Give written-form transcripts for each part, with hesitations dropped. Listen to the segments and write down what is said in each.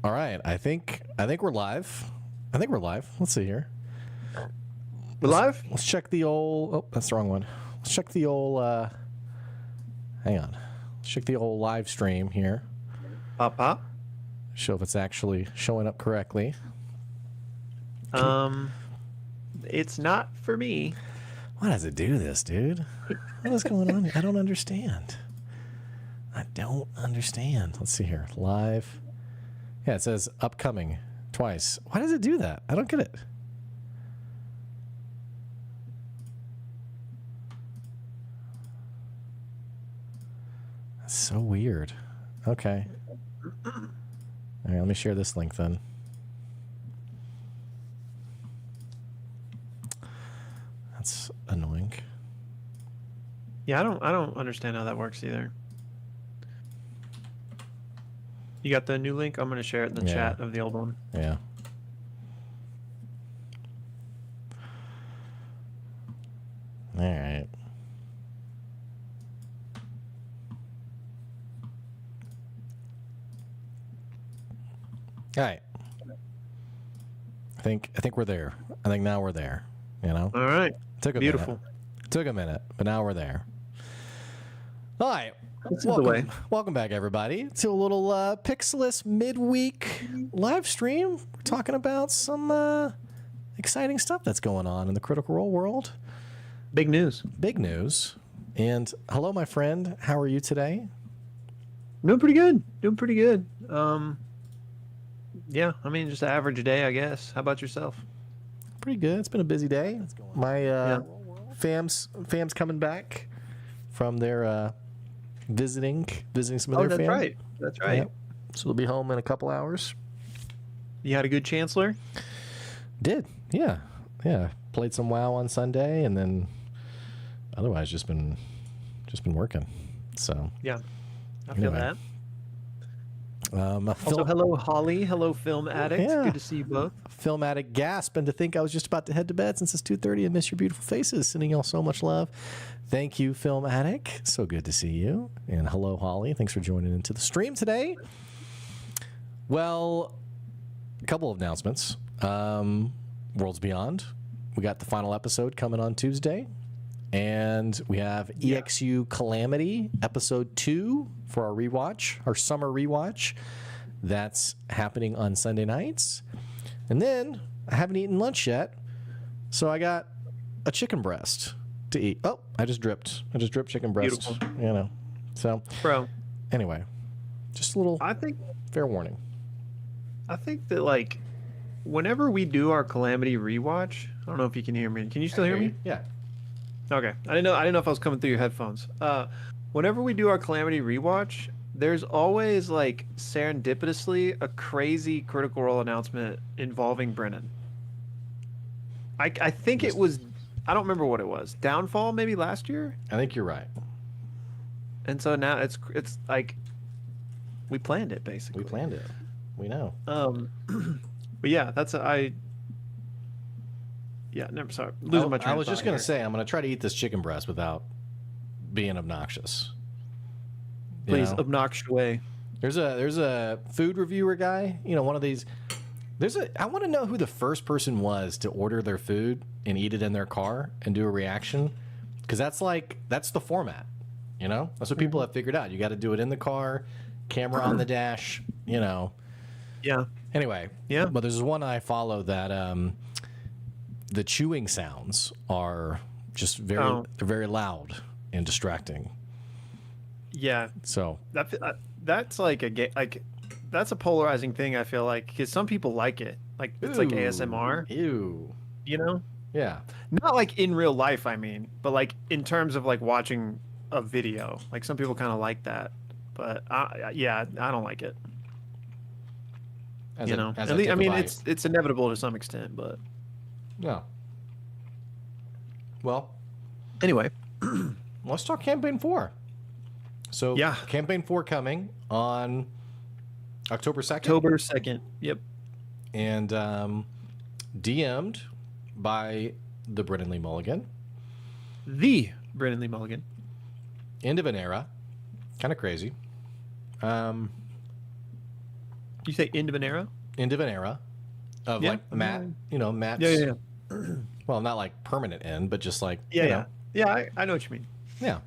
All right. I think we're live. I think we're live. Let's see here. We're live? Let's check the old... Oh, that's the wrong one. Let's check the old... hang on. Let's check the old live stream here. Pop, pop. Show if it's actually showing up correctly. It's not for me. Why does it do this, dude? What is going on? I don't understand. I don't understand. Let's see here. Live. Yeah, it says upcoming twice. Why does it do that? I don't get it. That's so weird. Okay. All right, let me share this link then. That's annoying. Yeah, I don't understand how that works either. You got the new link? I'm going to share it in the chat of the old one. Yeah. All right. All right. I think we're there. I think now we're there. You know. All right. Took a Beautiful. minute. Took a minute, but now we're there. All right. Welcome back, everybody, to a little Pixelbits midweek live stream. We're talking about some exciting stuff that's going on in the Critical Role world. Big news. Big news. And hello, my friend. How are you today? Doing pretty good. Doing pretty good. Yeah, I mean, just an average day, I guess. How about yourself? Pretty good. It's been a busy day. My fam's coming back from their visiting some of their family. That's right. Yep. So they'll be home in a couple hours. You had a good Chancellor? Did. Yeah. Played some WoW on Sunday, and then otherwise just been working. So yeah, I feel that. Also, hello, Holly. Hello, Film Addict. Yeah. Good to see you both. Film Addict gasp, and to think I was just about to head to bed since it's 2:30 and miss your beautiful faces. Sending y'all so much love. Thank you, Film Addict. So good to see you. And hello, Holly. Thanks for joining into the stream today. Well, a couple of announcements. Worlds Beyond. We got the final episode coming on Tuesday. And we have EXU Calamity episode 2 for our rewatch, our summer rewatch. That's happening on Sunday nights. And then I haven't eaten lunch yet, so I got a chicken breast to eat. Oh, I just dripped chicken breast. Beautiful. You know. So, bro. Anyway, just a little fair warning. I think that like whenever we do our Calamity rewatch, I don't know if you can hear me. Can you still hear me? Yeah. Okay. I didn't know if I was coming through your headphones. Whenever we do our Calamity rewatch, there's always like serendipitously a crazy Critical Role announcement involving Brennan. I think it was, I don't remember what it was. Downfall maybe last year? I think you're right. And so now it's like we planned it basically. We planned it. We know. But yeah, never sorry. Losing my train I was of just thought going to here. say I'm going to try to eat this chicken breast without being obnoxious. Please, obnoxious way. There's a food reviewer guy, one of these. I want to know who the first person was to order their food and eat it in their car and do a reaction, because that's the format, That's what people have figured out. You got to do it in the car, camera on the dash, Yeah. Anyway, yeah. But there's one I follow that the chewing sounds are just they're very loud and distracting. Yeah. So that's like that's a polarizing thing. I feel like because some people like it, like it's like ASMR. Ew. Yeah. Not like in real life, I mean, but like in terms of like watching a video, like some people kind of like that, but I don't like it. I mean, it's inevitable to some extent, but yeah. Well, anyway, let's talk Campaign 4. So yeah, Campaign 4 coming on October 2nd. October 2nd. Yep. And DM'd by the Brennan Lee Mulligan. The Brennan Lee Mulligan. End of an era. Kind of crazy. You say end of an era? End of an era of Yeah, like Matt, Matt's, Yeah. well, not like permanent end, but just like, Yeah. I know what you mean. yeah.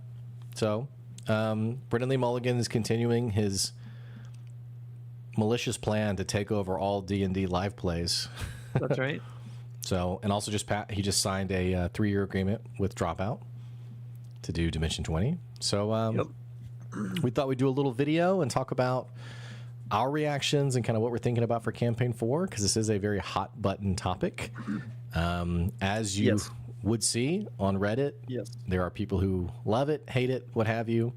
So, Brendan Lee Mulligan is continuing his malicious plan to take over all D&D live plays. That's right. So, and also he just signed a 3-year agreement with Dropout to do Dimension 20. So, we thought we'd do a little video and talk about our reactions and kind of what we're thinking about for Campaign 4, because this is a very hot button topic. As you would see on Reddit, there are people who love it, hate it, what have you.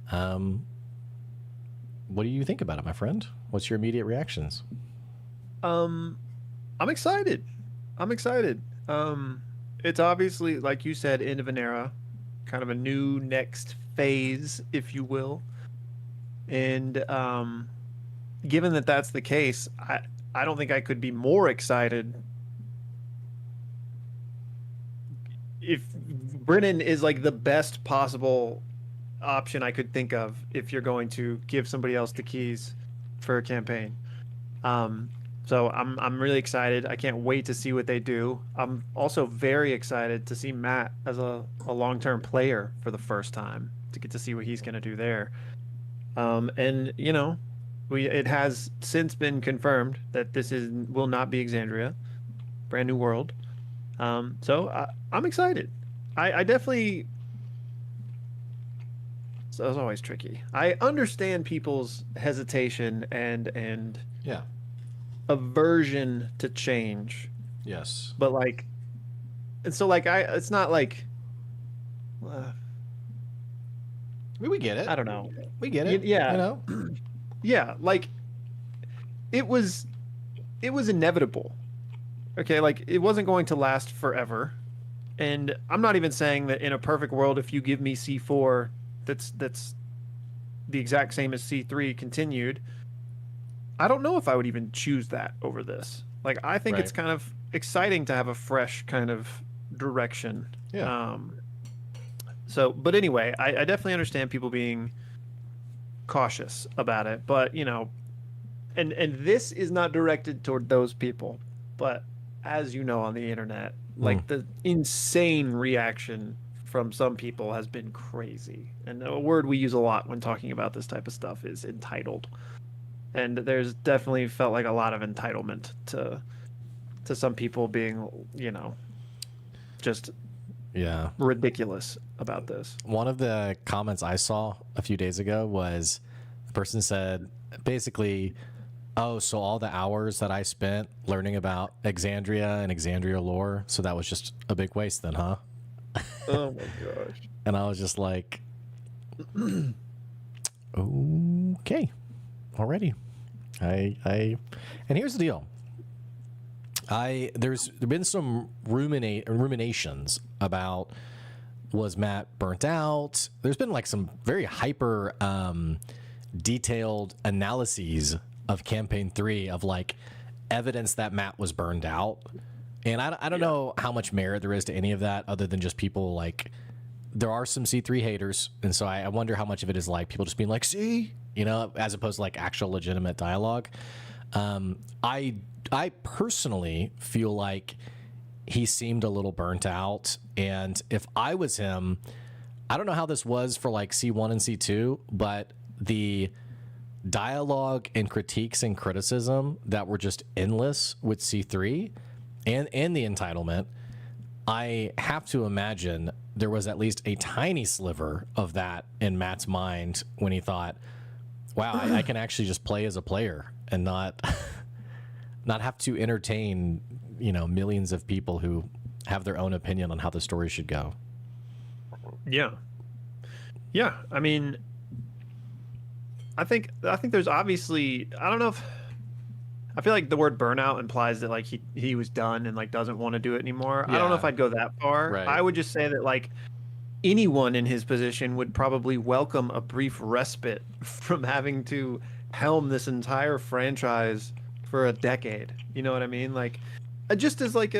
What do you think about it, my friend? What's your immediate reactions? I'm excited. It's obviously, like you said, end of an era, kind of a new next phase, if you will. And given that that's the case, I don't think I could be more excited if Brennan is like the best possible option I could think of if you're going to give somebody else the keys for a campaign. So I'm really excited. I can't wait to see what they do. I'm also very excited to see Matt as a long-term player for the first time, to get to see what he's going to do there. And it has since been confirmed that this will not be Exandria, brand new world. So I'm excited. I definitely. So it's always tricky. I understand people's hesitation and aversion to change. Yes. But it's not like. We get it. I don't know. We get it. Yeah. Yeah, like it was inevitable. Okay, like it wasn't going to last forever. And I'm not even saying that in a perfect world, if you give me C4 that's the exact same as C3 continued, I don't know if I would even choose that over this. Like, I think it's kind of exciting to have a fresh kind of direction. Yeah. But anyway, I definitely understand people being cautious about it, but and this is not directed toward those people, but as you know, on the internet, like the insane reaction from some people has been crazy. And a word we use a lot when talking about this type of stuff is entitled. And there's definitely felt like a lot of entitlement to some people being, just ridiculous about this. One of the comments I saw a few days ago was the person said basically, oh, so all the hours that I spent learning about Exandria and Exandria lore, so that was just a big waste then, huh? Oh my gosh. And I was just like, okay, already. And here's the deal. There's been some ruminations about, was Matt burnt out? There's been like some very hyper detailed analyses of Campaign 3 of like evidence that Matt was burned out. And I don't know how much merit there is to any of that, other than just people like, there are some C3 haters. And so I wonder how much of it is like people just being like, see, as opposed to like actual legitimate dialogue. I personally feel like he seemed a little burnt out. And if I was him, I don't know how this was for like C1 and C2, but the dialogue and critiques and criticism that were just endless with C3 and the entitlement, I have to imagine there was at least a tiny sliver of that in Matt's mind when he thought, wow, I can actually just play as a player and not have to entertain, millions of people who have their own opinion on how the story should go. Yeah. Yeah. I mean, I think there's obviously, I don't know if, I feel like the word burnout implies that like he was done and like doesn't want to do it anymore. Yeah. I don't know if I'd go that far. Right. I would just say that like anyone in his position would probably welcome a brief respite from having to helm this entire franchise for a decade. You know what I mean? Like, just as like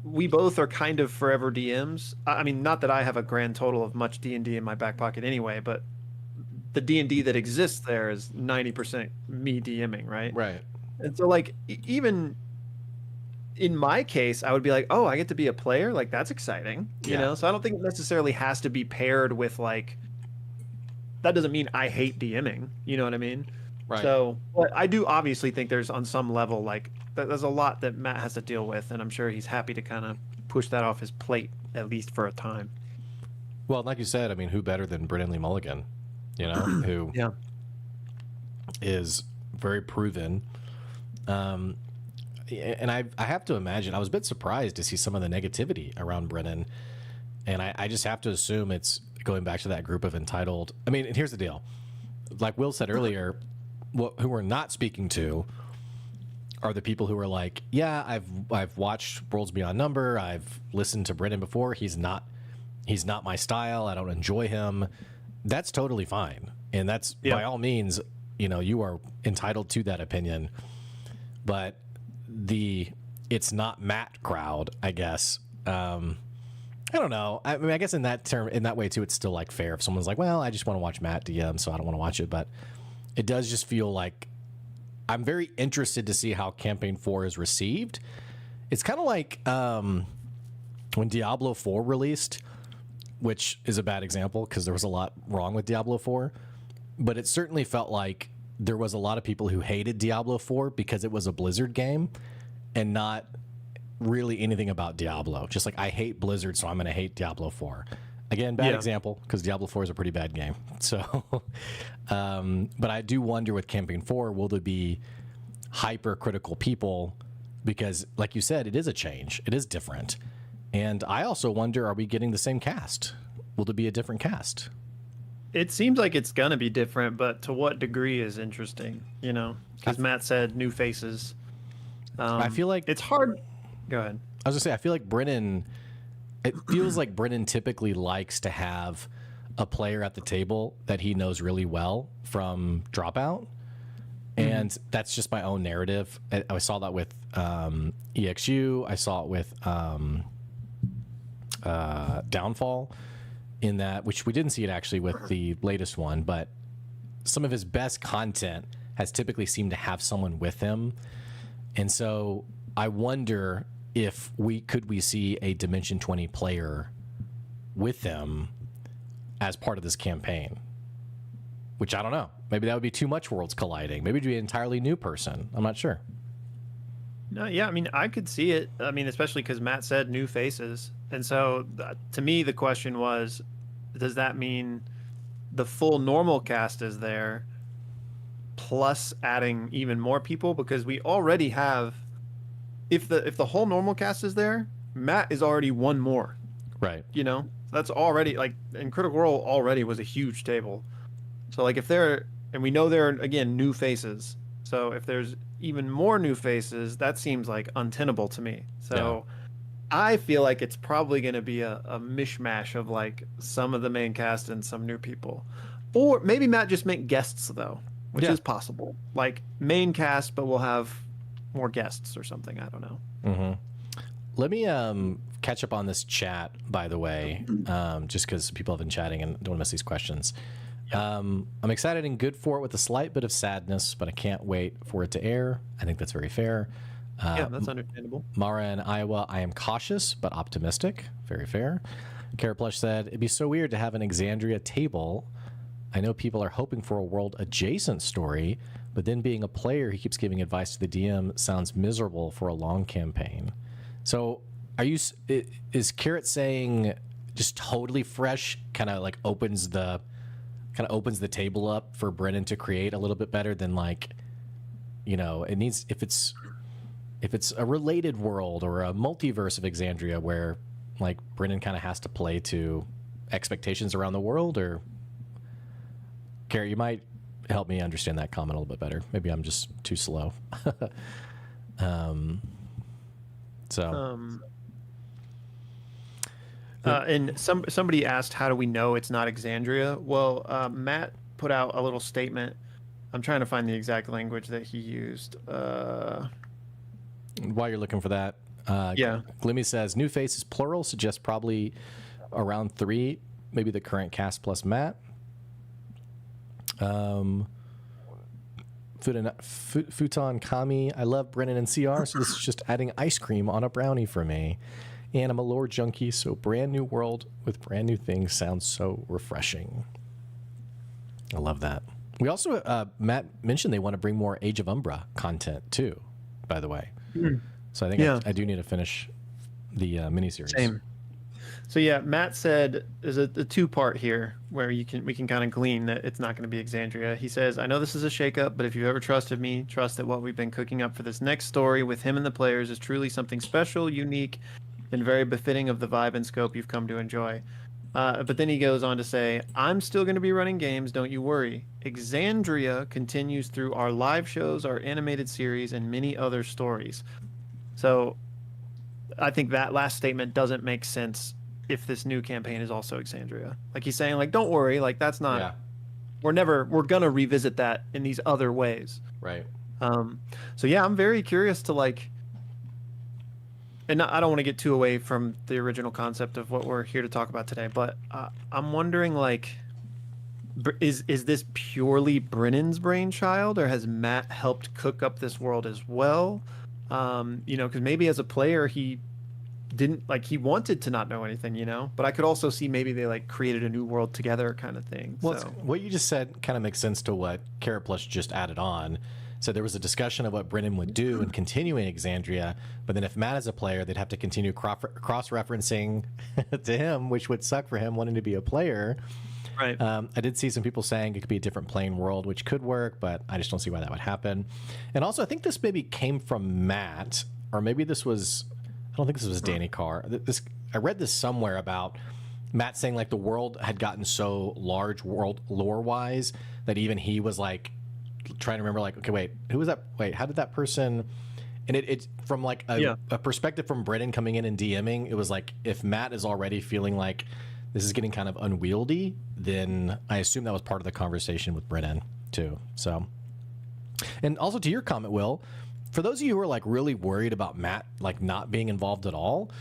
we both are kind of forever DMs. I mean, not that I have a grand total of much D&D in my back pocket anyway, but the D&D that exists there is 90% me DMing, right? Right. And so like even in my case, I would be like, oh, I get to be a player, like that's exciting, you know. So I don't think it necessarily has to be paired with like, that doesn't mean I hate DMing, you know what I mean? Right. So, but I do obviously think there's on some level like there's a lot that Matt has to deal with, and I'm sure he's happy to kind of push that off his plate at least for a time. Well, like you said, I mean, who better than Brennan Lee Mulligan, you know, who Yeah. is very proven. And I have to imagine, I was a bit surprised to see some of the negativity around Brennan. And I just have to assume it's going back to that group of entitled. I mean, and here's the deal. Like Will said earlier, who we're not speaking to are the people who are like, yeah, I've watched Worlds Beyond Number. I've listened to Brennan before. He's not my style. I don't enjoy him. That's totally fine. And that's by all means, you know, you are entitled to that opinion. But it's not Matt crowd, I guess. I don't know. I mean, I guess in that way too, it's still like fair if someone's like, well, I just want to watch Matt DM, so I don't want to watch it. But it does just feel like I'm very interested to see how Campaign 4 is received. It's kind of like when Diablo 4 released, which is a bad example because there was a lot wrong with Diablo 4, but it certainly felt like there was a lot of people who hated Diablo 4 because it was a Blizzard game and not really anything about Diablo. Just like, I hate Blizzard, so I'm going to hate Diablo 4. Again, bad example, because Diablo 4 is a pretty bad game. So, but I do wonder with Campaign 4, will there be hypercritical people? Because, like you said, it is a change. It is different. And I also wonder, are we getting the same cast? Will there be a different cast? It seems like it's gonna be different, but to what degree is interesting, you know? Because Matt said new faces. I feel like it's hard. Go ahead. I was gonna say, I feel like Brennan. It feels like Brennan typically likes to have a player at the table that he knows really well from Dropout, and that's just my own narrative. I saw that with EXU. I saw it with Downfall. In that, which we didn't see it actually with the latest one, but some of his best content has typically seemed to have someone with him. And so I wonder if we see a Dimension 20 player with them as part of this campaign, which I don't know. Maybe that would be too much worlds colliding. Maybe it'd be an entirely new person. I'm not sure. No, yeah, I mean, I could see it. I mean, especially because Matt said new faces. And so to me, the question was, does that mean the full normal cast is there plus adding even more people? Because we already have, if the whole normal cast is there, Matt is already one more. Right. You know, that's already like, and Critical Role already was a huge table. So like if they're, and we know they're, again, new faces. So if there's even more new faces, that seems like untenable to me. So I feel like it's probably going to be a mishmash of like some of the main cast and some new people. Or maybe Matt just make guests though, which is possible. Like main cast, but we'll have more guests or something. I don't know. Mm-hmm. Let me catch up on this chat, by the way, just because people have been chatting and don't want to miss these questions. I'm excited and good for it with a slight bit of sadness, but I can't wait for it to air. I think that's very fair. Yeah, that's understandable. Mara in Iowa, I am cautious but optimistic. Very fair. Caraplush said, it'd be so weird to have an Exandria table. I know people are hoping for a world adjacent story, but then being a player who keeps giving advice to the DM sounds miserable for a long campaign. So is Carrot saying just totally fresh kind of like opens the table up for Brennan to create a little bit better than, like, you know, it needs, if it's a related world or a multiverse of Exandria where like Brennan kind of has to play to expectations around the world? Or Carrot, you might help me understand that comment a little bit better. Maybe I'm just too slow. And somebody asked, how do we know it's not Exandria? Well, Matt put out a little statement. I'm trying to find the exact language that he used. While you're looking for that, Glimmy says, new faces plural suggests probably around 3, maybe the current cast plus Matt. Futon Kami, I love Brennan and CR, so this is just adding ice cream on a brownie for me. And I'm a lore junkie, so brand new world with brand new things sounds so refreshing. I love that. We also, Matt mentioned they want to bring more Age of Umbra content too, by the way. So I think I do need to finish the miniseries. Same. So yeah, Matt said there's a two-part here where we can kind of glean that it's not going to be Exandria. He says, I know this is a shakeup, but if you've ever trusted me, trust that what we've been cooking up for this next story with him and the players is truly something special, unique, and very befitting of the vibe and scope you've come to enjoy. But then he goes on to say, I'm still going to be running games, don't you worry. Exandria continues through our live shows, our animated series, and many other stories. So I think that last statement doesn't make sense if this new campaign is also Exandria. Like he's saying, like, don't worry, like that's not, we're going to revisit that in these other ways. Right. So yeah, I'm very curious to like, and I don't want to get too away from the original concept of what we're here to talk about today, but I'm wondering, like, is this purely Brennan's brainchild, or has Matt helped cook up this world as well? You know, because maybe as a player he didn't, like, he wanted to not know anything, you know, but I could also see maybe they like created a new world together kind of thing. Well, so what you just said kind of makes sense to what Carapush just added on. So there was a discussion of what Brennan would do in continuing Exandria, but then if Matt is a player, they'd have to continue cross-referencing to him, which would suck for him wanting to be a player. Right. I did see some people saying it could be a different playing world, which could work, but I just don't see why that would happen. And also, I think this maybe came from Matt, or maybe this was, I don't think this was Danny Carr. I read this somewhere about Matt saying like the world had gotten so large world lore-wise that even he was like, trying to remember, like, okay, wait, who was that? Wait, how did that person? And it's from like a perspective from Brennan coming in and DMing. It was like, if Matt is already feeling like this is getting kind of unwieldy, then I assume that was part of the conversation with Brennan too. So, and also to your comment, Will, for those of you who are like really worried about Matt like not being involved at all,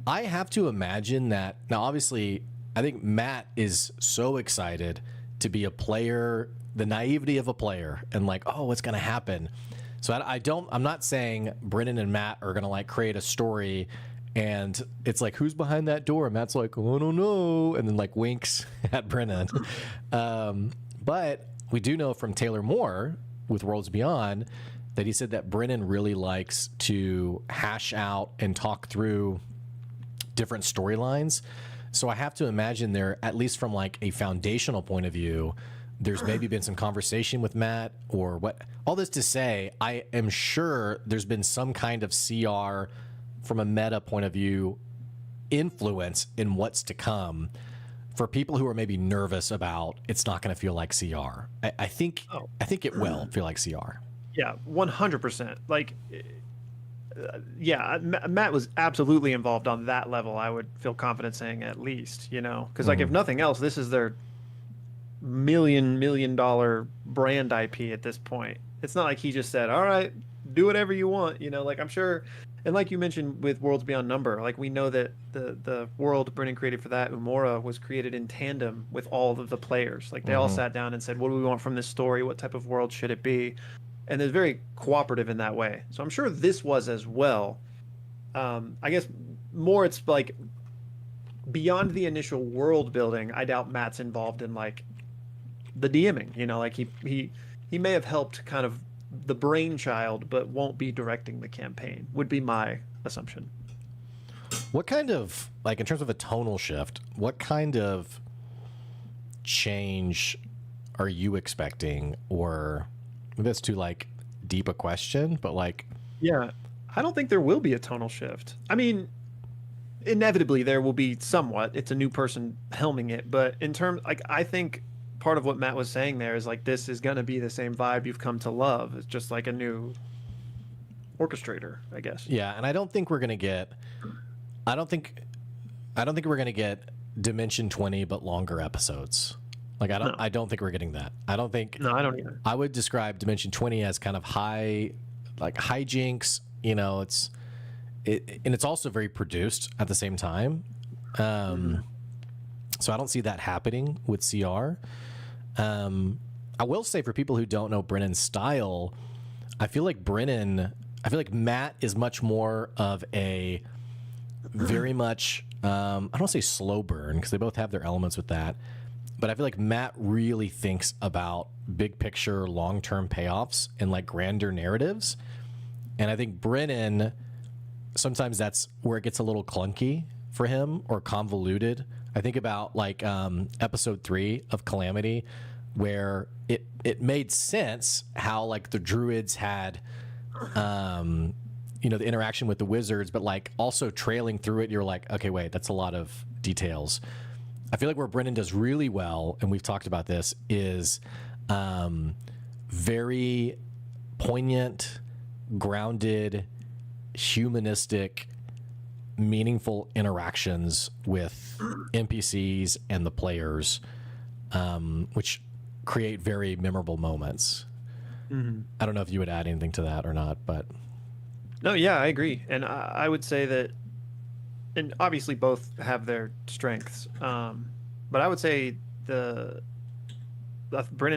I have to imagine that now. Obviously, I think Matt is so excited to be a player, the naivety of a player, and like, oh, what's going to happen? So I'm not saying Brennan and Matt are going to like create a story and it's like, who's behind that door? And Matt's like, oh, I don't know. And then like winks at Brennan. But we do know from Taylor Moore with Worlds Beyond that he said that Brennan really likes to hash out and talk through different storylines. So I have to imagine there, at least from like a foundational point of view, there's maybe been some conversation with Matt or what. All this to say, I am sure there's been some kind of CR from a meta point of view influence in what's to come for people who are maybe nervous about it's not going to feel like CR. I think it will feel like CR. Yeah, 100%. Like, yeah, Matt was absolutely involved on that level. I would feel confident saying, at least, you know, because like if nothing else, this is their $1 million brand IP at this point. It's not like he just said, all right, do whatever you want, you know, like I'm sure. And like you mentioned with Worlds Beyond Number, like we know that the world Brennan created for that, Umora, was created in tandem with all of the players. Like they all sat down and said, what do we want from this story? What type of world should it be? And they're very cooperative in that way. So I'm sure this was as well. I guess more it's like beyond the initial world building, I doubt Matt's involved in like the DMing, you know, like he may have helped kind of the brainchild, but won't be directing the campaign, would be my assumption. What kind of, like in terms of a tonal shift, what kind of change are you expecting? Or maybe that's too like deep a question, but like, yeah, I don't think there will be a tonal shift. I mean, inevitably there will be somewhat. It's a new person helming it, but in terms, like, I think part of what Matt was saying there is like, this is going to be the same vibe you've come to love. It's just like a new orchestrator, I guess. Yeah, and I don't think we're going to get, I don't think we're going to get Dimension 20 but longer episodes. Like I don't think we're getting that. I don't either. I would describe Dimension 20 as kind of high, like hijinks, you know, and it's also very produced at the same time. So I don't see that happening with CR. I will say for people who don't know Brennan's style, I feel like Matt is much more of a very much, I don't want to say slow burn because they both have their elements with that, but I feel like Matt really thinks about big picture, long-term payoffs and like grander narratives. And I think Brennan, sometimes that's where it gets a little clunky for him or convoluted. I think about like episode 3 of Calamity, where it made sense how like the druids had the interaction with the wizards, but like also trailing through it, you're like, okay, wait, that's a lot of details. I feel like where Brennan does really well, and we've talked about this, is very poignant, grounded, humanistic, meaningful interactions with NPCs and the players, which create very memorable moments. Mm-hmm. I don't know if you would add anything to that or not, but no, yeah, I agree, and I would say that, and obviously both have their strengths, but I would say Brennan,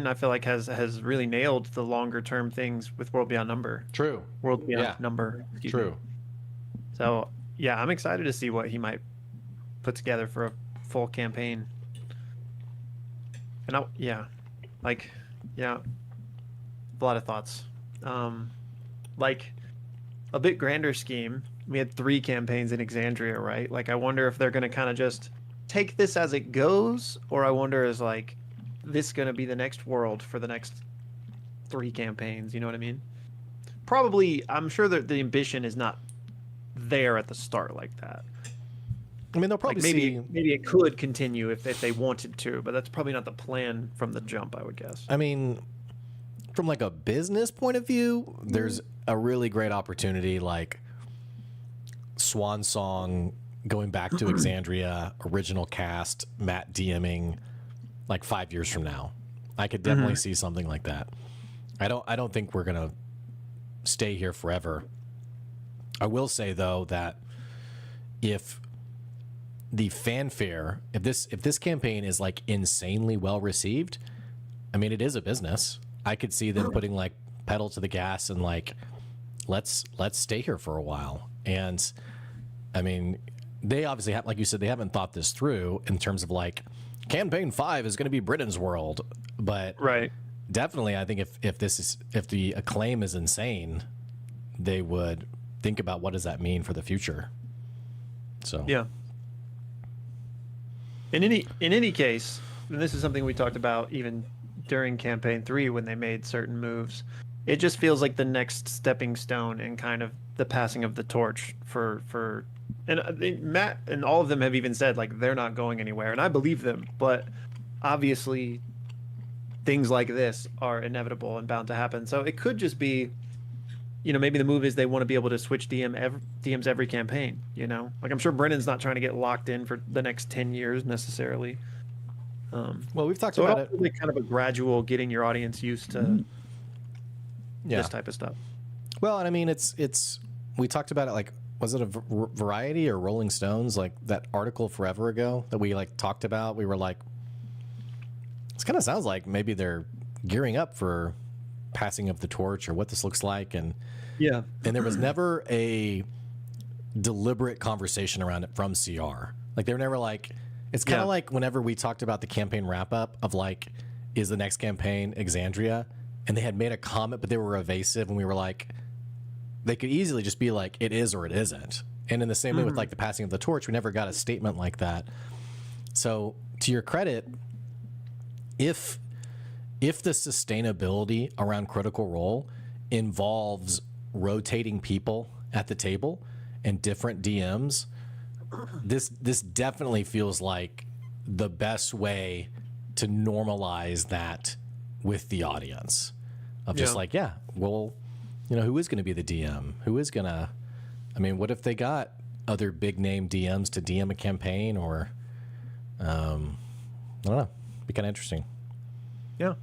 I feel like has really nailed the longer term things with World Beyond Number. True. World Beyond Number. True. Me. So yeah, I'm excited to see what he might put together for a full campaign. And a lot of thoughts. Like a bit grander scheme. We had 3 campaigns in Exandria, right? Like I wonder if they're going to kind of just take this as it goes, or I wonder is like this going to be the next world for the next 3 campaigns, you know what I mean? Probably, I'm sure that the ambition is not there at the start like that. I mean, they'll probably maybe it could continue if they wanted to, but that's probably not the plan from the jump, I would guess. I mean, from like a business point of view, there's a really great opportunity, like Swan Song going back to Exandria, original cast, Matt DMing, like 5 years from now. I could definitely see something like that. I don't think we're gonna stay here forever. I will say though that if the fanfare, if this campaign is like insanely well received, I mean, it is a business. I could see them putting like pedal to the gas and like, let's stay here for a while. And I mean, they obviously have, like you said, they haven't thought this through in terms of like campaign 5 is going to be Britain's world, but right. Definitely, I think if the acclaim is insane, they would think about what does that mean for the future. So yeah. In any case, and this is something we talked about even during campaign 3 when they made certain moves. It just feels like the next stepping stone and kind of the passing of the torch for and Matt and all of them have even said like they're not going anywhere, and I believe them, but obviously things like this are inevitable and bound to happen. So it could just be, maybe the move is they want to be able to switch DMs every campaign, like I'm sure Brennan's not trying to get locked in for the next 10 years necessarily. Well, we've talked about it. Really kind of a gradual getting your audience used to this type of stuff. Well, and I mean, it's we talked about it, like, was it a Variety or Rolling Stones, like that article forever ago that we like talked about? We were like, this kind of sounds like maybe they're gearing up for passing of the torch or what this looks like. And there was never a deliberate conversation around it from CR. Like they were never like, it's kind of like whenever we talked about the campaign wrap up of like, is the next campaign Exandria? And they had made a comment, but they were evasive, and we were like, they could easily just be like, it is or it isn't. And in the same way with like the passing of the torch, we never got a statement like that. So to your credit, if the sustainability around Critical Role involves rotating people at the table and different DMs, this definitely feels like the best way to normalize that with the audience of just like, well, who is going to be the DM? Who is going to, I mean, what if they got other big name DMs to DM a campaign, or, I don't know, be kind of interesting. Yeah.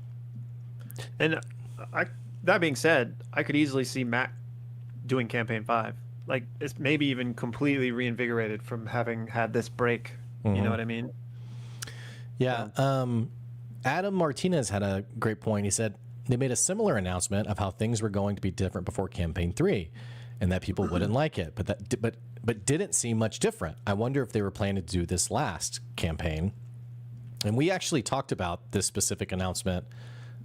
And that being said, I could easily see Matt doing campaign 5. Like it's maybe even completely reinvigorated from having had this break. You know what I mean? Yeah. Adam Martinez had a great point. He said they made a similar announcement of how things were going to be different before campaign 3 and that people wouldn't like it, but didn't seem much different. I wonder if they were planning to do this last campaign. And we actually talked about this specific announcement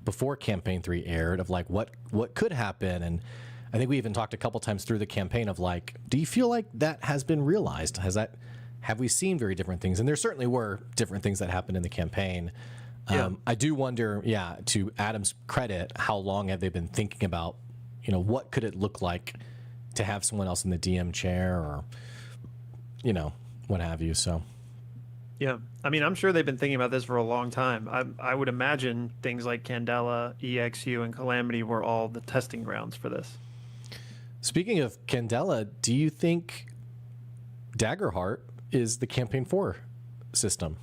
before campaign 3 aired of like what could happen. And I think we even talked a couple times through the campaign of like, do you feel like that has been realized? Have we seen very different things? And there certainly were different things that happened in the campaign. I do wonder, to Adam's credit, how long have they been thinking about, what could it look like to have someone else in the DM chair or, what have you. So, yeah, I mean, I'm sure they've been thinking about this for a long time. I would imagine things like Candela, EXU, and Calamity were all the testing grounds for this. Speaking of Candela, do you think Daggerheart is the campaign 4 system?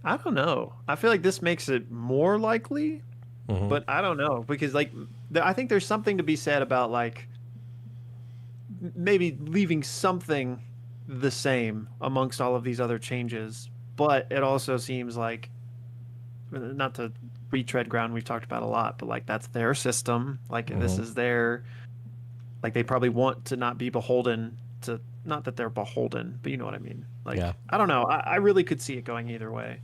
I don't know. I feel like this makes it more likely, but I don't know because like I think there's something to be said about like maybe leaving something the same amongst all of these other changes, but it also seems like, not to retread ground we've talked about a lot, but like that's their system. Like this is their, like they probably want to not be beholden to, not that they're beholden, but you know what I mean. Like, I don't know. I really could see it going either way.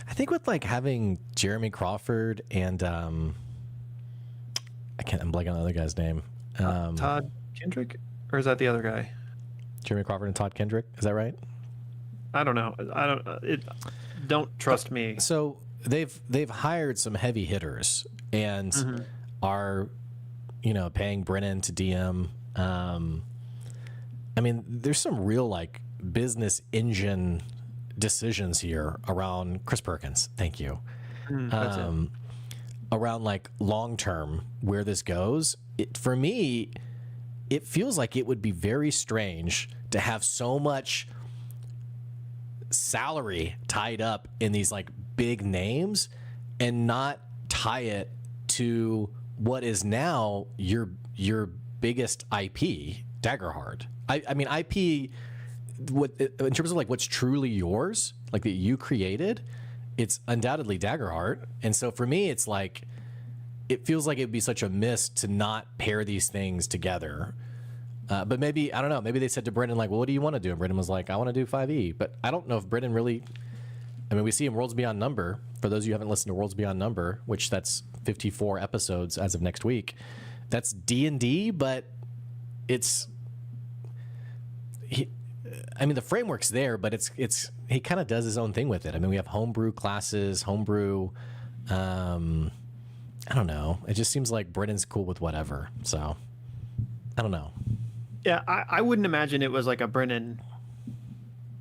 I think with like having Jeremy Crawford and I'm blanking on the other guy's name. Todd Kendrick, or is that the other guy? Jeremy Crawford and Todd Kendrick, is that right? I don't know. Don't trust me. So they've hired some heavy hitters and are paying Brennan to DM. I mean, there's some real like business engine decisions here around Chris Perkins. Thank you. Around like long term where this goes. For me, it feels like it would be very strange to have so much salary tied up in these like big names and not tie it to what is now your biggest IP, Daggerheart. I mean, IP, in terms of like what's truly yours, like that you created, it's undoubtedly Daggerheart. And so for me, it's like, it feels like it'd be such a miss to not pair these things together. But maybe, I don't know, maybe they said to Brendan, like, well, what do you want to do? And Brendan was like, I want to do 5e. But I don't know if Brendan really, I mean, we see in Worlds Beyond Number, for those of you who haven't listened to Worlds Beyond Number, which that's 54 episodes as of next week, that's D&D, but it's, I mean, the framework's there, but it's he kind of does his own thing with it. I mean, we have homebrew classes, homebrew, I don't know. It just seems like Brendan's cool with whatever. So, I don't know. Yeah, I wouldn't imagine it was like a Brennan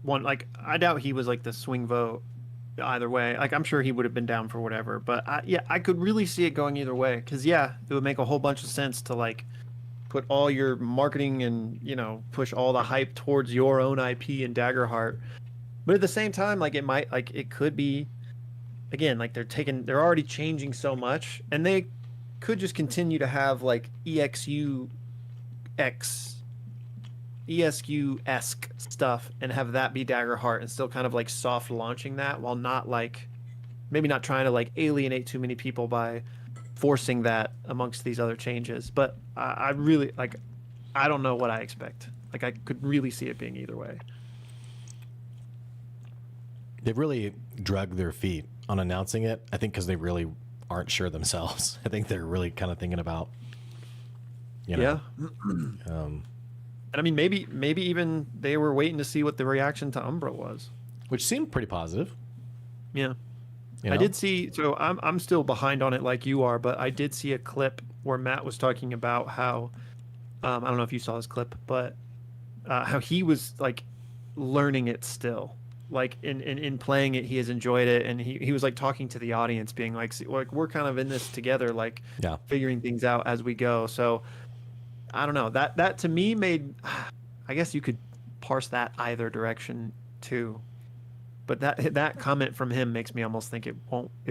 one. Like, I doubt he was like the swing vote either way. Like, I'm sure he would have been down for whatever. But I could really see it going either way. Because, it would make a whole bunch of sense to like put all your marketing and, push all the hype towards your own IP and Daggerheart. But at the same time, like it could be, again, like they're already changing so much, and they could just continue to have like ESQ-esque stuff and have that be Daggerheart and still kind of like soft launching that while not like, maybe not trying to like alienate too many people by forcing that amongst these other changes. But I really like, I don't know what I expect. Like I could really see it being either way. They've really dragged their feet on announcing it, I think, because they really aren't sure themselves. I think they're really kind of thinking about, and I mean, maybe even they were waiting to see what the reaction to Umbra was, which seemed pretty positive. Yeah, I did see. So I'm still behind on it, like you are, but I did see a clip where Matt was talking about how I don't know if you saw this clip, but how he was like learning it still. Like in playing it, he has enjoyed it, and he was like talking to the audience, being like, see, like we're kind of in this together, like figuring things out as we go. So I don't know, that to me made, I guess you could parse that either direction too, but that comment from him makes me almost think it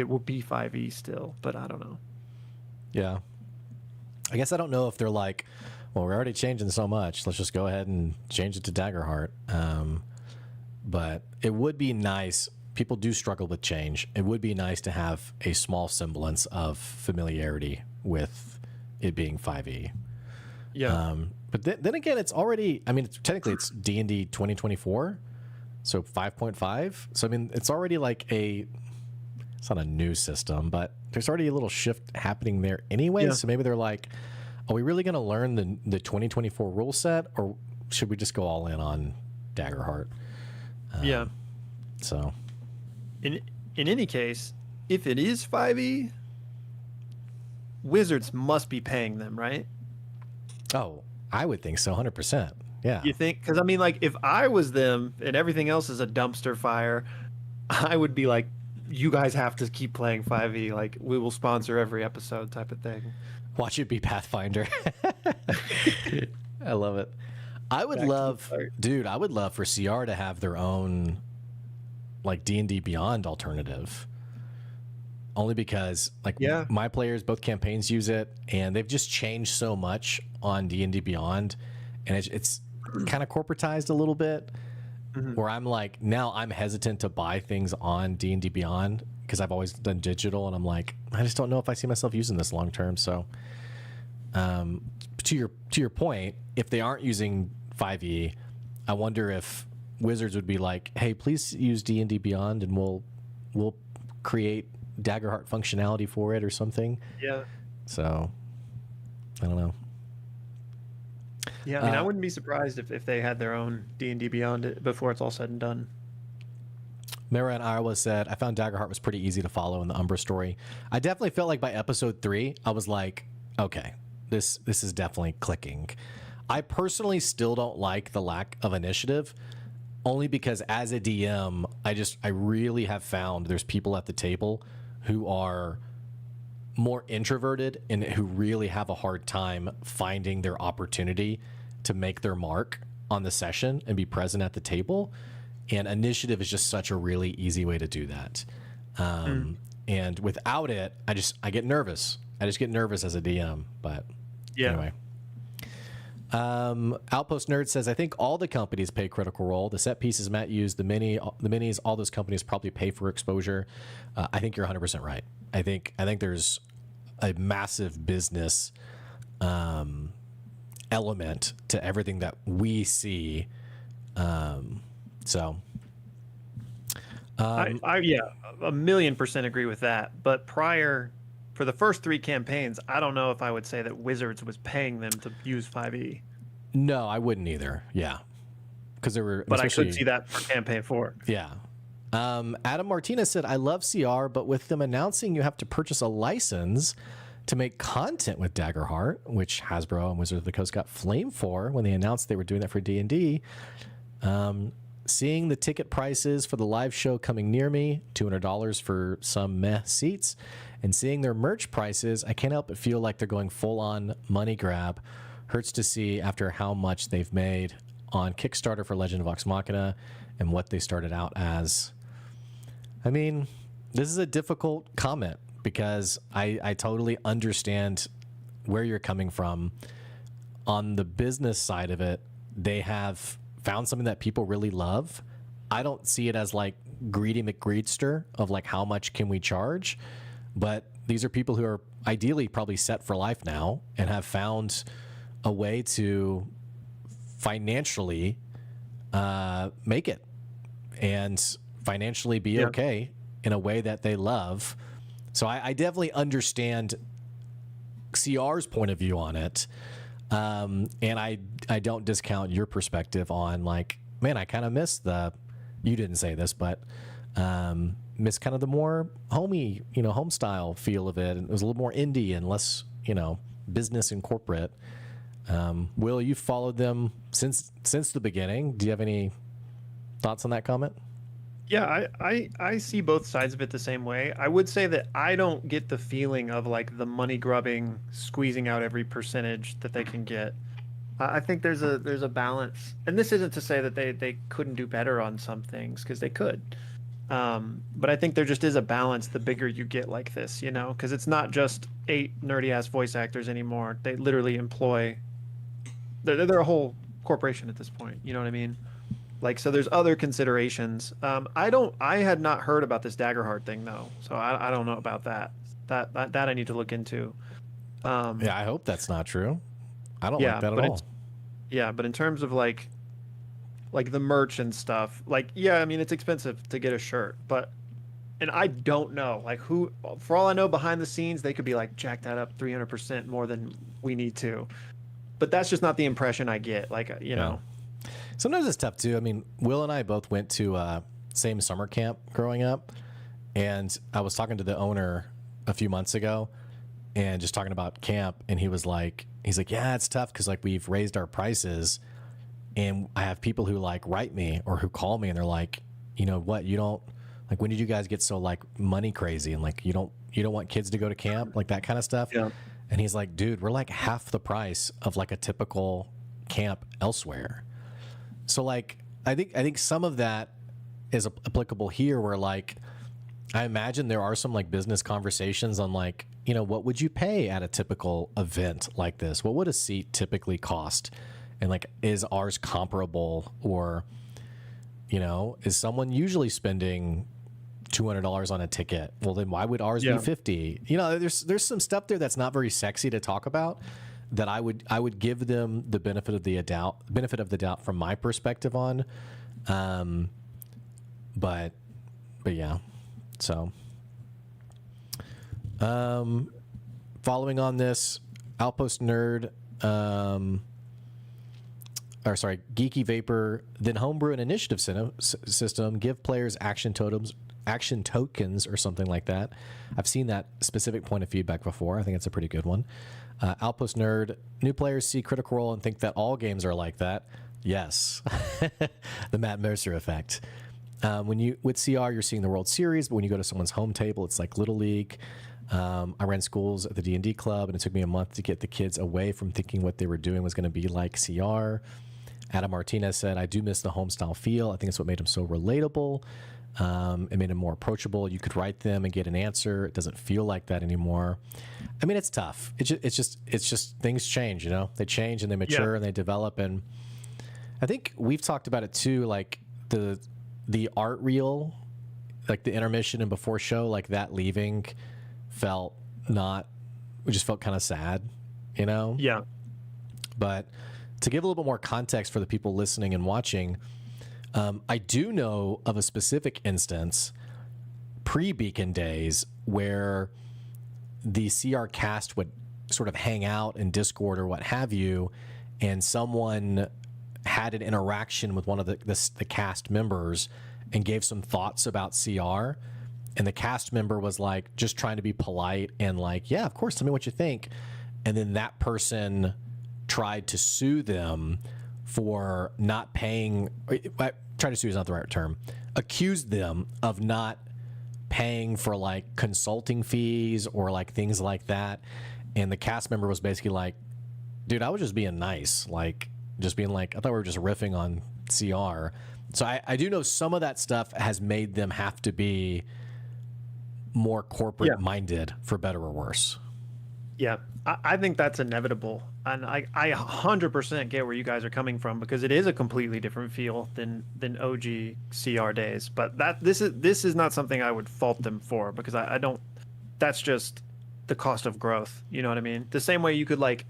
will be 5e still, but I don't know. Yeah, I guess I don't know if they're like, well, we're already changing so much, let's just go ahead and change it to Daggerheart. But it would be nice. people do struggle with change. It would be nice to have a small semblance of familiarity with it being 5e. Yeah. But then again, it's already, I mean, technically it's D&D 2024, so 5.5. So, I mean, it's already like it's not a new system, but there's already a little shift happening there anyway. Yeah. So maybe they're like, are we really going to learn the 2024 rule set, or should we just go all in on Daggerheart? Yeah. So, In any case, if it is 5e, Wizards must be paying them, right? oh, I would think so, 100%. Yeah. You think? Because I mean, like, if I was them and everything else is a dumpster fire, I would be like, you guys have to keep playing 5e. Like, we will sponsor every episode, type of thing. Watch it be Pathfinder. I love it. I would Back to the love, start. dude, I would love for CR to have their own, like, D&D Beyond alternative. Only because, like, Yeah. my players, both campaigns use it, and they've just changed so much on D&D Beyond, and it's kind of corporatized a little bit, where I'm like, now I'm hesitant to buy things on D&D Beyond because I've always done digital, and I'm like, I just don't know if I see myself using this long term. So, to your point, if they aren't using 5e, I wonder if Wizards would be like, hey, please use D&D Beyond, and we'll create Daggerheart functionality for it or something. Yeah. So, I don't know. Yeah. I mean, I wouldn't be surprised if they had their own D&D Beyond it before it's all said and done. Mara in Iowa said, I found Daggerheart was pretty easy to follow in the Umbra story. I definitely felt like by episode 3, I was like, okay, this is definitely clicking. I personally still don't like the lack of initiative, only because as a DM, I really have found there's people at the table who are more introverted and who really have a hard time finding their opportunity to make their mark on the session and be present at the table. And initiative is just such a really easy way to do that. And without it, I get nervous. I just get nervous as a DM. But anyway. Outpost Nerd says, I think all the companies pay Critical Role. The set pieces Matt used, the minis, all those companies probably pay for exposure. I think you're 100% right. I think there's a massive business element to everything that we see. So, I 1,000,000% agree with that. But for the first 3 campaigns, I don't know if I would say that Wizards was paying them to use 5e. no, I wouldn't either. Yeah, because there were. But I especially- could see that for campaign 4. Yeah. Adam Martinez said, I love CR, but with them announcing you have to purchase a license to make content with Daggerheart, which Hasbro and Wizards of the Coast got flamed for when they announced they were doing that for D&D. Seeing the ticket prices for the live show coming near me, $200 for some meh seats, and seeing their merch prices, I can't help but feel like they're going full-on money grab. Hurts to see after how much they've made on Kickstarter for Legend of Vox Machina and what they started out as. I mean, this is a difficult comment because I totally understand where you're coming from. On the business side of it, they have found something that people really love. I don't see it as like greedy McGreedster of like how much can we charge, but these are people who are ideally probably set for life now and have found a way to financially make it and financially be okay in a way that they love. So I definitely understand CR's point of view on it. And I don't discount your perspective on like, man, I kind of miss you didn't say this, but miss kind of the more homey, home style feel of it. And it was a little more indie and less, business and corporate. Will, you followed them since the beginning. Do you have any thoughts on that comment? Yeah, I see both sides of it the same way. I would say that I don't get the feeling of like the money grubbing, squeezing out every percentage that they can get. I think there's a balance, and this isn't to say that they couldn't do better on some things, because they could. But I think there just is a balance the bigger you get like this, because it's not just 8 nerdy ass voice actors anymore. They literally employ. They're a whole corporation at this point. You know what I mean? Like, so there's other considerations. I had not heard about this Daggerheart thing though, so I don't know about that. That I need to look into. Yeah, I hope that's not true. I don't Yeah, like that at but all. yeah, but in terms of like the merch and stuff, like, yeah, I mean, it's expensive to get a shirt, but and I don't know, like, who, for all I know, behind the scenes, they could be like, jack that up 300% more than we need to. But that's just not the impression I get. Like, you Yeah. know, Sometimes it's tough too. I mean, Will and I both went to same summer camp growing up, and I was talking to the owner a few months ago, and just talking about camp, and he's like, yeah, it's tough because like we've raised our prices, and I have people who like write me or who call me, and they're like, you know what, you don't like, when did you guys get so like money crazy, and like you don't want kids to go to camp, like that kind of stuff. Yeah. And he's like, dude, we're like half the price of like a typical camp elsewhere. So like I think some of that is applicable here, where like I imagine there are some like business conversations on like, you know, what would you pay at a typical event like this? What would a seat typically cost? And like, is ours comparable, or, you know, is someone usually spending $200 on a ticket? Well, then why would ours be 50? You know, there's some stuff there that's not very sexy to talk about, that I would give them the benefit of the doubt from my perspective on. But yeah. So following on this, Outpost Nerd, Geeky Vapor, then homebrew an initiative system, give players action tokens or something like that. I've seen that specific point of feedback before. I think it's a pretty good one. Outpost Nerd, new players see Critical Role and think that all games are like that. Yes. The Matt Mercer effect. With CR, you're seeing the World Series, but when you go to someone's home table, it's like Little League. I ran schools at the D&D club, and it took me a month to get the kids away from thinking what they were doing was going to be like CR. Adam Martinez said, I do miss the home style feel. I think it's what made them so relatable. It made them more approachable. You could write them and get an answer. It doesn't feel like that anymore. I mean, it's tough. It's just things change, you know? They change and they mature and they develop. And I think we've talked about it too, like the art reel, like the intermission and before show, like that leaving we just felt kind of sad, you know? Yeah. But to give a little bit more context for the people listening and watching, I do know of a specific instance pre-Beacon days where the CR cast would sort of hang out in Discord or what have you, and someone had an interaction with one of the cast members and gave some thoughts about CR, and the cast member was like just trying to be polite and like, yeah, of course, tell me what you think. And then that person tried to sue them for not paying. Try to sue is not the right term. Accused them of not paying for like consulting fees or like things like that. And the cast member was basically like, dude, I was just being nice. Like, just being like, I thought we were just riffing on CR. So I do know some of that stuff has made them have to be more corporate minded, for better or worse. Yeah, I think that's inevitable, and I 100% get where you guys are coming from, because it is a completely different feel than OG CR days. But this is not something I would fault them for, because I don't. That's just the cost of growth. You know what I mean? The same way you could like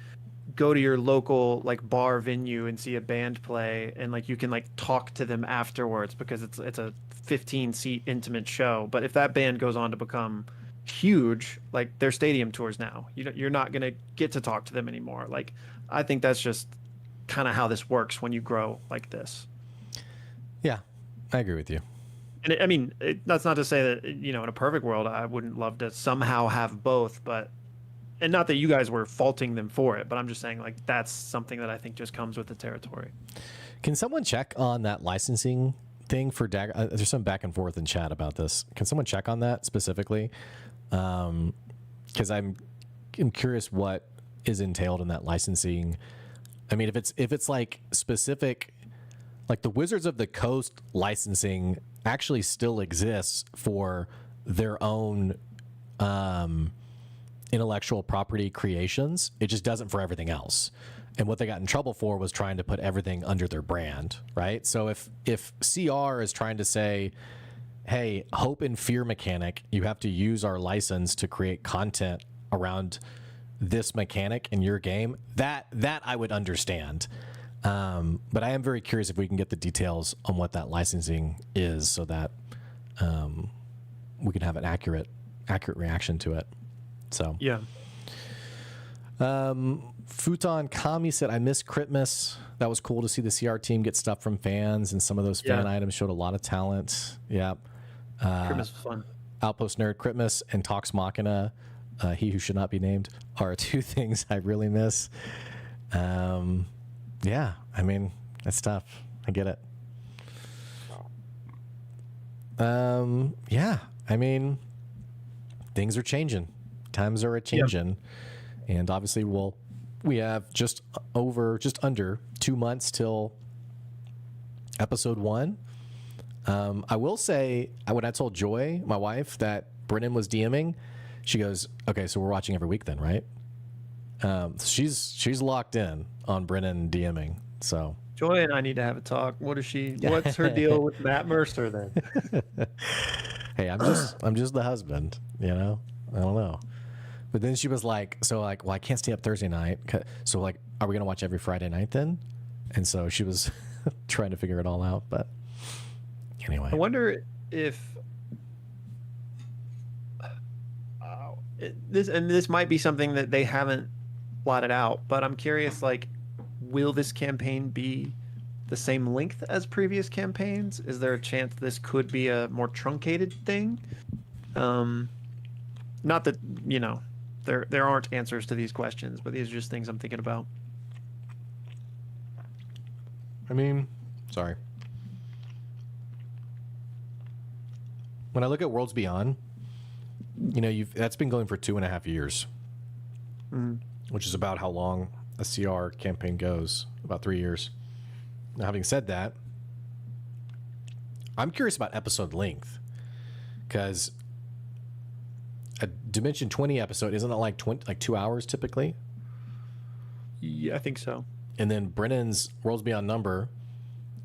go to your local like bar venue and see a band play, and like you can like talk to them afterwards because it's a 15-seat intimate show. But if that band goes on to become huge, like their stadium tours now, you're not going to get to talk to them anymore. Like, I think that's just kind of how this works when you grow like this. Yeah, I agree with you. And I mean, that's not to say that, you know, in a perfect world, I wouldn't love to somehow have both, but, and not that you guys were faulting them for it, but I'm just saying, like, that's something that I think just comes with the territory. Can someone check on that licensing thing for Dagger? There's some back and forth in chat about this. Can someone check on that specifically? Because I'm curious what is entailed in that licensing. I mean, if it's like specific, like the Wizards of the Coast licensing actually still exists for their own intellectual property creations. It just doesn't for everything else. And what they got in trouble for was trying to put everything under their brand, right? So if CR is trying to say, hey, hope and fear mechanic, you have to use our license to create content around this mechanic in your game, that I would understand. But I am very curious if we can get the details on what that licensing is, so that we can have an accurate reaction to it. So Yeah. Futon Kami said, I miss Christmas. That was cool to see the CR team get stuff from fans, and some of those fan items showed a lot of talent. Yeah. Christmas was fun. Outpost Nerd Christmas and Tox Machina, he who should not be named, are two things I really miss. Yeah, I mean, that's tough. I get it. Yeah, I mean, things are changing. Times are a-changing. Yeah. And obviously we have just under 2 months till episode 1. I will say, when I told Joy, my wife, that Brennan was DMing, she goes, okay, so we're watching every week then, right? She's locked in on Brennan DMing. So Joy and I need to have a talk. What's her deal with Matt Mercer then? Hey, I'm just the husband, you know? I don't know. But then she was like, well, I can't stay up Thursday night. So are we going to watch every Friday night then? And so she was trying to figure it all out. But anyway. I wonder if this might be something that they haven't plotted out, but I'm curious, will this campaign be the same length as previous campaigns? Is there a chance this could be a more truncated thing? Not that, there aren't answers to these questions, but these are just things I'm thinking about. I mean, sorry. When I look at Worlds Beyond, that's been going for 2.5 years, which is about how long a CR campaign goes, about 3 years. Now, having said that, I'm curious about episode length, because a Dimension 20 episode, isn't it like 2 hours typically? Yeah, I think so. And then Brennan's Worlds Beyond number,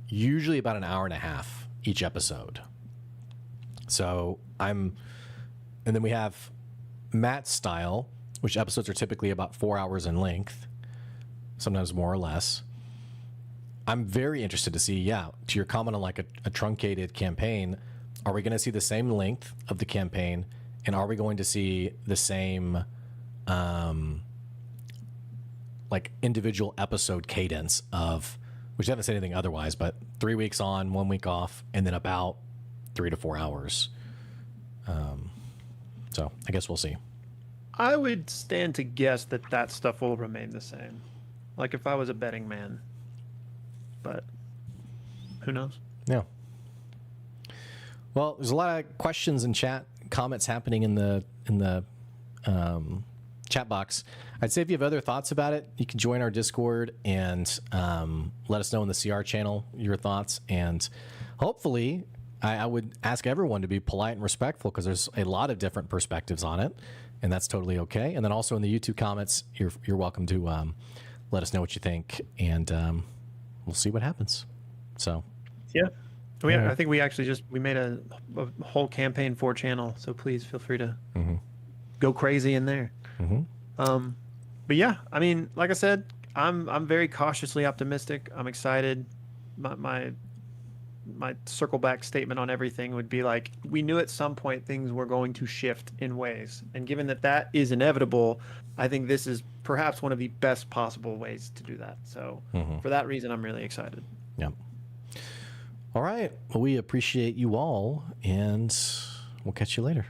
usually about 1.5 hours each episode. So and then we have Matt's style, which episodes are typically about 4 hours in length, sometimes more or less. I'm very interested to see, to your comment on a truncated campaign, are we going to see the same length of the campaign, and are we going to see the same individual episode cadence of, which I haven't said anything otherwise, but 3 weeks on, 1 week off, and then about 3 to 4 hours. So I guess we'll see. I would stand to guess that stuff will remain the same. If I was a betting man. But who knows? Yeah. Well, there's a lot of questions and comments happening in the chat box. I'd say if you have other thoughts about it, you can join our Discord and let us know in the CR channel your thoughts. And hopefully, I would ask everyone to be polite and respectful, because there's a lot of different perspectives on it, and that's totally okay. And then also in the YouTube comments, you're welcome to let us know what you think, and we'll see what happens. So yeah. I think we actually we made a whole campaign for channel, so please feel free to go crazy in there. But yeah, I mean, like I said, I'm very cautiously optimistic. I'm excited. My circle back statement on everything would be we knew at some point things were going to shift in ways, and given that is inevitable, I think this is perhaps one of the best possible ways to do that. So for that reason, I'm really excited. Yep. All right. Well, we appreciate you all, and we'll catch you later.